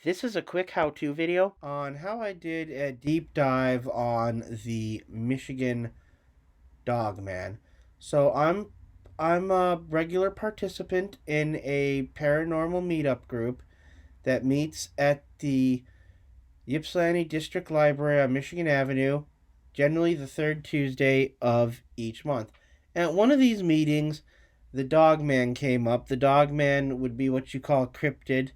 This is a quick how-to video on how I did a deep dive on the Michigan Dogman. So I'm a regular participant in a paranormal meetup group that meets at the Ypsilanti District Library on Michigan Avenue, generally the third Tuesday of each month. And at one of these meetings, the Dogman came up. The Dogman would be what you call cryptid,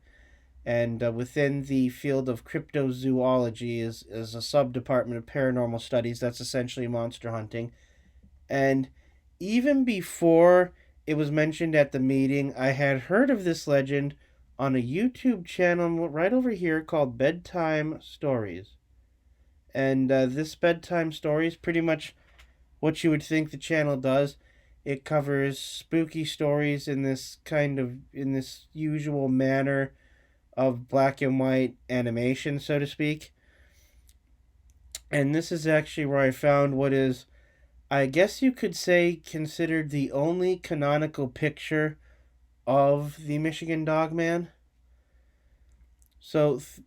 and within the field of cryptozoology is a subdepartment of paranormal studies that's essentially monster hunting. And even before it was mentioned at the meeting, I had heard of this legend on a YouTube channel right over here called Bedtime Stories. And this Bedtime Stories pretty much what you would think the channel does. It covers spooky stories in this usual manner of black and white animation, so to speak. And this is actually where I found what is, I guess you could say, considered the only canonical picture of the Michigan Dogman.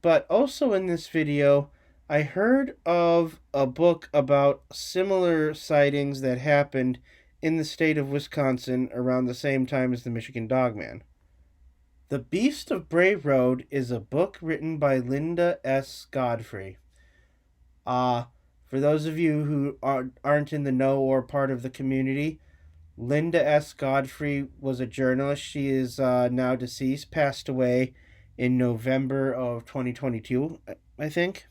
But also in this video, I heard of a book about similar sightings that happened in the state of Wisconsin around the same time as the Michigan Dogman. The Beast of Bray Road is a book written by Linda S. Godfrey. Uh, for those of you who aren't in the know or part of the community, Linda S. Godfrey was a journalist. She is now deceased, passed away in November of 2022, I think.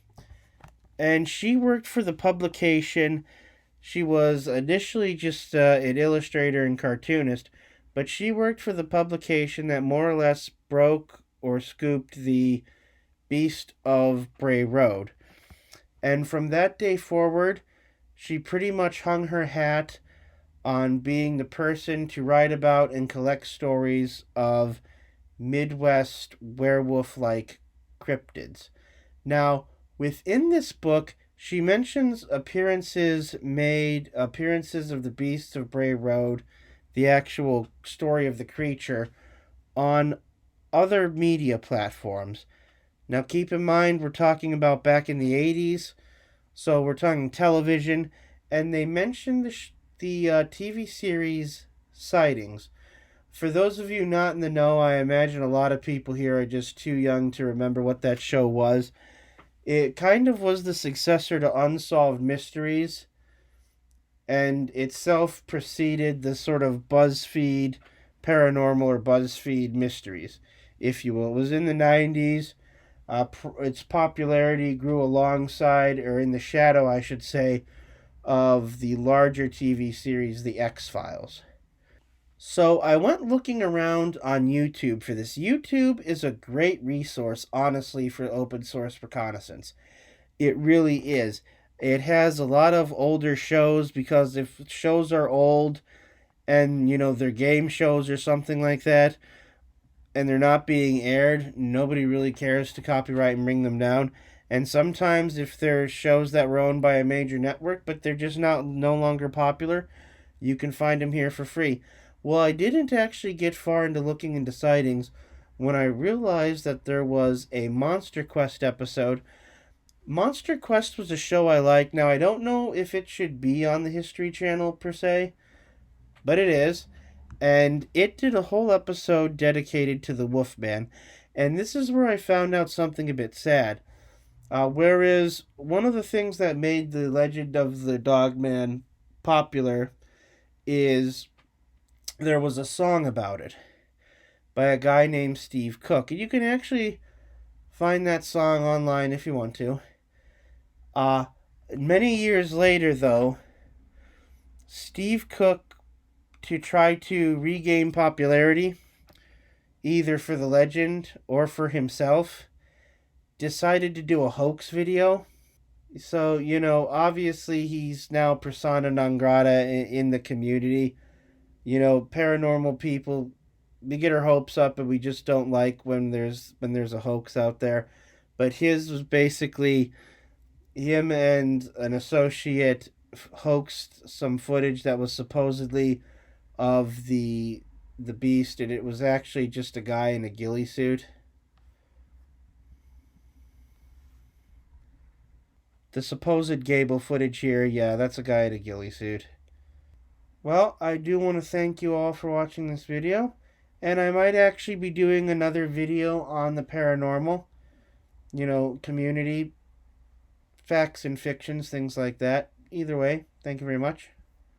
And she worked for the publication. She was initially just an illustrator and cartoonist, but she worked for the publication that more or less broke or scooped the Beast of Bray Road. And from that day forward, she pretty much hung her hat on being the person to write about and collect stories of Midwest werewolf like cryptids. Now, within this book, she mentions appearances of the Beasts of Bray Road, the actual story of the creature, on other media platforms. Now, keep in mind, we're talking about back in the 80s, so we're talking television, and they mentioned the TV series Sightings. For those of you not in the know, I imagine a lot of people here are just too young to remember what that show was. It kind of was the successor to Unsolved Mysteries, and itself preceded the sort of BuzzFeed paranormal or BuzzFeed mysteries, if you will. It was in the 90s. Its popularity grew alongside, or in the shadow, I should say, of the larger TV series, The X-Files. So I went looking around on YouTube for this. YouTube is a great resource, honestly, for open source reconnaissance. It really is. It has a lot of older shows because if shows are old and, they're game shows or something like that, and they're not being aired, nobody really cares to copyright and bring them down. And sometimes if they're shows that were owned by a major network, but they're just no longer popular, you can find them here for free. Well, I didn't actually get far into looking into sightings when I realized that there was a Monster Quest episode. Monster Quest was a show I liked. Now, I don't know if it should be on the History Channel per se, but it is. And it did a whole episode dedicated to the Wolfman. And this is where I found out something a bit sad. Whereas one of the things that made the legend of the Dogman popular is there was a song about it by a guy named Steve Cook. And you can actually find that song online if you want to. Many years later, though, Steve Cook, to try to regain popularity, either for the legend or for himself, decided to do a hoax video. So, obviously he's now persona non grata in the community. Paranormal people, we get our hopes up and we just don't like when there's a hoax out there. But his was basically him and an associate hoaxed some footage that was supposedly of the beast, and it was actually just a guy in a ghillie suit. The supposed Gable footage here, yeah, that's a guy in a ghillie suit. Well, I do want to thank you all for watching this video, and I might actually be doing another video on the paranormal, community, facts and fictions, things like that. Either way, thank you very much.